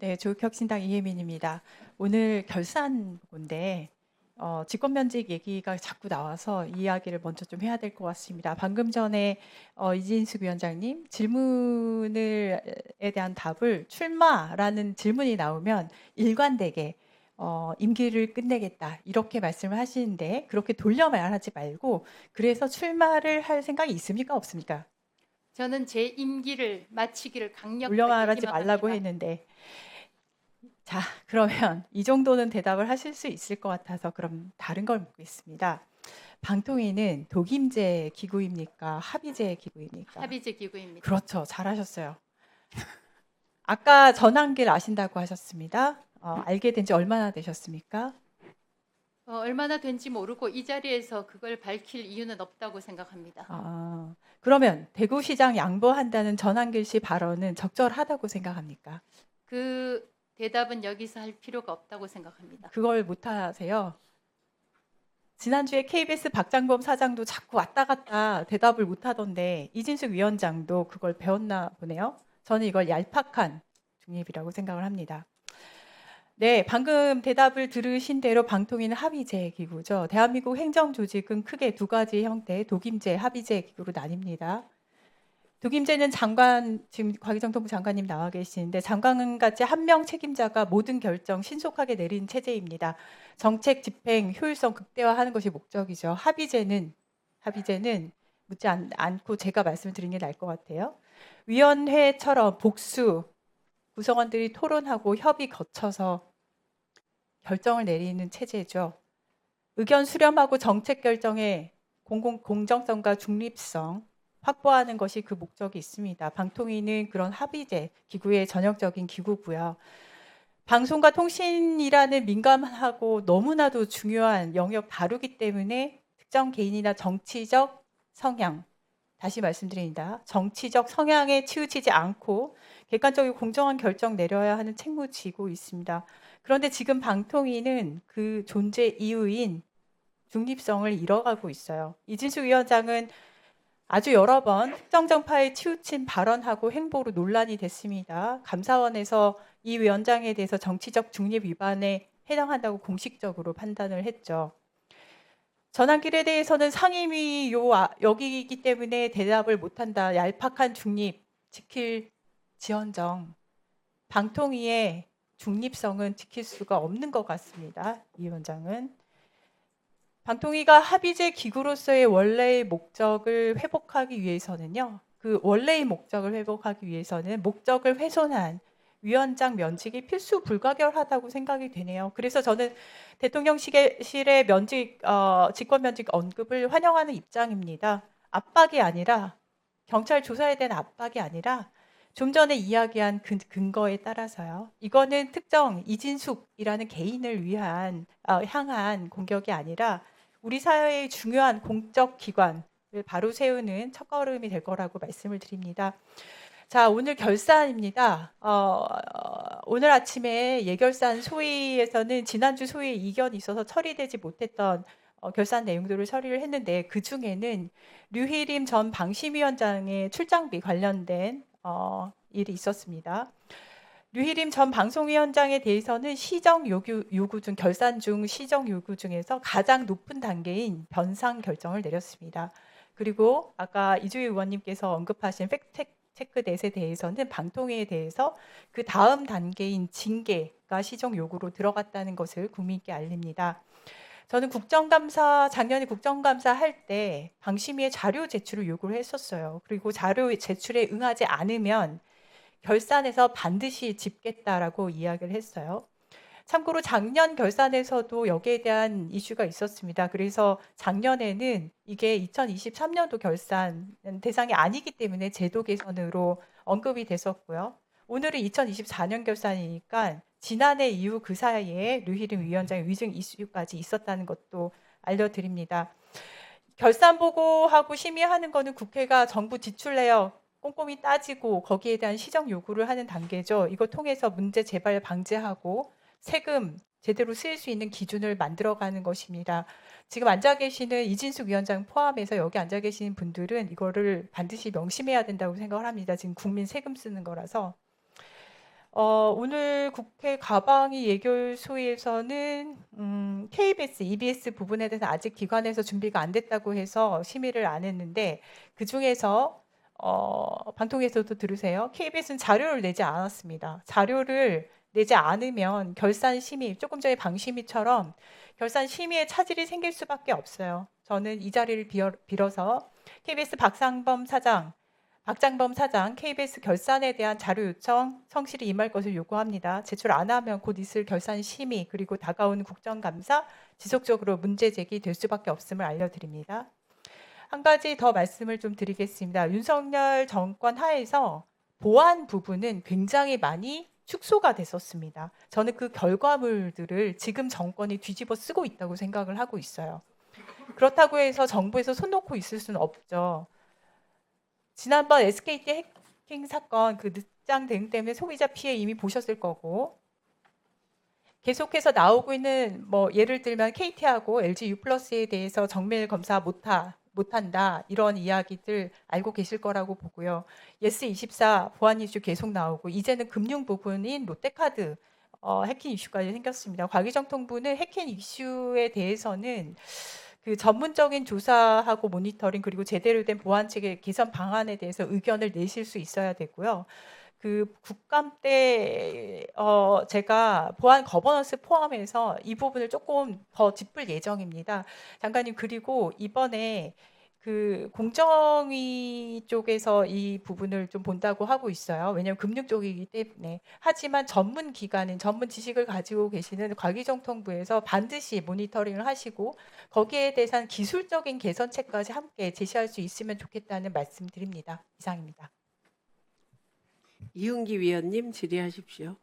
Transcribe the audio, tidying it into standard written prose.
네, 조국혁신당 이혜민입니다. 오늘 결산 보고인데 직권면직 얘기가 자꾸 나와서 이 이야기를 먼저 좀 해야 될 것 같습니다. 방금 전에 이진숙 위원장님 질문에 대한 답을 출마라는 질문이 나오면 일관되게 임기를 끝내겠다 이렇게 말씀을 하시는데 그렇게 돌려 말하지 말고 그래서 출마를 할 생각이 있습니까? 없습니까? 저는 제 임기를 마치기를 돌려 강력하게 말하지 말라고 희망합니다. 했는데 자, 그러면 이 정도는 대답을 하실 수 있을 것 같아서 그럼 다른 걸 묻겠습니다. 방통위는 독임제 기구입니까? 합의제 기구입니까? 합의제 기구입니다. 그렇죠. 잘하셨어요. 아까 전환길 아신다고 하셨습니다. 알게 된 지 얼마나 되셨습니까? 얼마나 된지 모르고 이 자리에서 그걸 밝힐 이유는 없다고 생각합니다. 그러면 대구시장 양보한다는 전환길 씨 발언은 적절하다고 생각합니까? 그 대답은 여기서 할 필요가 없다고 생각합니다. 그걸 못 하세요? 지난주에 KBS 박장범 사장도 자꾸 왔다 갔다 대답을 못 하던데 이진숙 위원장도 그걸 배웠나 보네요. 저는 이걸 얄팍한 중립이라고 생각을 합니다. 네, 방금 대답을 들으신 대로 방통위는 합의제 기구죠. 대한민국 행정조직은 크게 두 가지 형태, 독임제, 합의제 기구로 나뉩니다. 독임제는 장관, 지금 과기정통부 장관님 나와 계시는데 장관같이 한 명 책임자가 모든 결정 신속하게 내리는 체제입니다. 정책 집행 효율성 극대화하는 것이 목적이죠. 합의제는 묻지 않고 제가 말씀드리는 게 나을 것 같아요. 위원회처럼 복수, 구성원들이 토론하고 협의 거쳐서 결정을 내리는 체제죠. 의견 수렴하고 정책 결정의 공정성과 중립성 확보하는 것이 그 목적이 있습니다. 방통위는 그런 합의제 기구의 전형적인 기구고요. 방송과 통신이라는 민감하고 너무나도 중요한 영역 다루기 때문에 특정 개인이나 정치적 성향, 다시 말씀드립니다. 정치적 성향에 치우치지 않고 객관적이고 공정한 결정 내려야 하는 책무 지고 있습니다. 그런데 지금 방통위는 그 존재 이유인 중립성을 잃어가고 있어요. 이진숙 위원장은 아주 여러 번 특정 정파에 치우친 발언하고 행보로 논란이 됐습니다. 감사원에서 이 위원장에 대해서 정치적 중립 위반에 해당한다고 공식적으로 판단을 했죠. 전환길에 대해서는 상임위 여기이기 때문에 대답을 못한다. 얄팍한 중립 지킬 지언정 방통위의 중립성은 지킬 수가 없는 것 같습니다. 이 위원장은. 방통위가 합의제 기구로서의 원래의 목적을 회복하기 위해서는요. 그 원래의 목적을 회복하기 위해서는 목적을 훼손한 위원장 면직이 필수 불가결하다고 생각이 되네요. 그래서 저는 대통령실의 직권 면직 언급을 환영하는 입장입니다. 압박이 아니라 경찰 조사에 대한 압박이 아니라 좀 전에 이야기한 근거에 따라서요. 이거는 특정 이진숙이라는 개인을 향한 공격이 아니라 우리 사회의 중요한 공적 기관을 바로 세우는 첫걸음이 될 거라고 말씀을 드립니다. 자, 오늘 결산입니다. 오늘 아침에 예결산 소위에서는 지난주 소위에 이견이 있어서 처리되지 못했던 결산 내용들을 처리를 했는데 그 중에는 류희림 전 방심위원장의 출장비 관련된 일이 있었습니다. 류희림 전 방송위원장에 대해서는 요구 중 결산 중 시정 요구 중에서 가장 높은 단계인 변상 결정을 내렸습니다. 그리고 아까 이주희 의원님께서 언급하신 팩트 체크 넷에 대해서는 방통위에 대해서 그 다음 단계인 징계가 시정 요구로 들어갔다는 것을 국민께 알립니다. 저는 작년에 국정감사 할 때 방심위의 자료 제출을 요구를 했었어요. 그리고 자료 제출에 응하지 않으면 결산에서 반드시 짚겠다라고 이야기를 했어요. 참고로 작년 결산에서도 여기에 대한 이슈가 있었습니다. 그래서 작년에는 이게 2023년도 결산 대상이 아니기 때문에 제도 개선으로 언급이 됐었고요. 오늘은 2024년 결산이니까 지난해 이후 그 사이에 류희림 위원장의 위증 이슈까지 있었다는 것도 알려드립니다. 결산 보고하고 심의하는 거는 국회가 정부 지출 내역 꼼꼼히 따지고 거기에 대한 시정 요구를 하는 단계죠. 이거 통해서 문제 재발 방지하고 세금 제대로 쓰일 수 있는 기준을 만들어가는 것입니다. 지금 앉아 계시는 이진숙 위원장 포함해서 여기 앉아 계시는 분들은 이거를 반드시 명심해야 된다고 생각을 합니다. 지금 국민 세금 쓰는 거라서. 오늘 국회 가방위 예결소에서는 KBS, EBS 부분에 대해서 아직 기관에서 준비가 안 됐다고 해서 심의를 안 했는데 그 중에서 방통위에서도 들으세요. KBS는 자료를 내지 않았습니다. 자료를 내지 않으면 결산 심의, 조금 전에 방심위처럼 결산 심의에 차질이 생길 수밖에 없어요. 저는 이 자리를 빌어서 KBS 박장범 사장, KBS 결산에 대한 자료 요청 성실히 임할 것을 요구합니다. 제출 안 하면 곧 있을 결산 심의 그리고 다가오는 국정감사 지속적으로 문제 제기될 수밖에 없음을 알려드립니다. 한 가지 더 말씀을 좀 드리겠습니다. 윤석열 정권 하에서 보안 부분은 굉장히 많이 축소가 됐었습니다. 저는 그 결과물들을 지금 정권이 뒤집어 쓰고 있다고 생각을 하고 있어요. 그렇다고 해서 정부에서 손 놓고 있을 수는 없죠. 지난번 SKT 해킹 사건 그 늦장 대응 때문에 소비자 피해 이미 보셨을 거고 계속해서 나오고 있는 뭐 예를 들면 KT하고 LG U+에 대해서 정밀 검사 못한다 이런 이야기들 알고 계실 거라고 보고요. 예스24 보안 이슈 계속 나오고 이제는 금융 부분인 롯데카드 해킹 이슈까지 생겼습니다. 과기정통부는 해킹 이슈에 대해서는 그 전문적인 조사하고 모니터링 그리고 제대로 된 보안 체계 개선 방안에 대해서 의견을 내실 수 있어야 되고요. 그 국감 때 제가 보안 거버넌스 포함해서 이 부분을 조금 더 짚을 예정입니다. 장관님 그리고 이번에 그 공정위 쪽에서 이 부분을 좀 본다고 하고 있어요. 왜냐하면 금융 쪽이기 때문에. 하지만 전문 기관인 전문 지식을 가지고 계시는 과기정통부에서 반드시 모니터링을 하시고 거기에 대해서는 기술적인 개선책까지 함께 제시할 수 있으면 좋겠다는 말씀드립니다. 이상입니다. 이흥기 위원님 질의하십시오.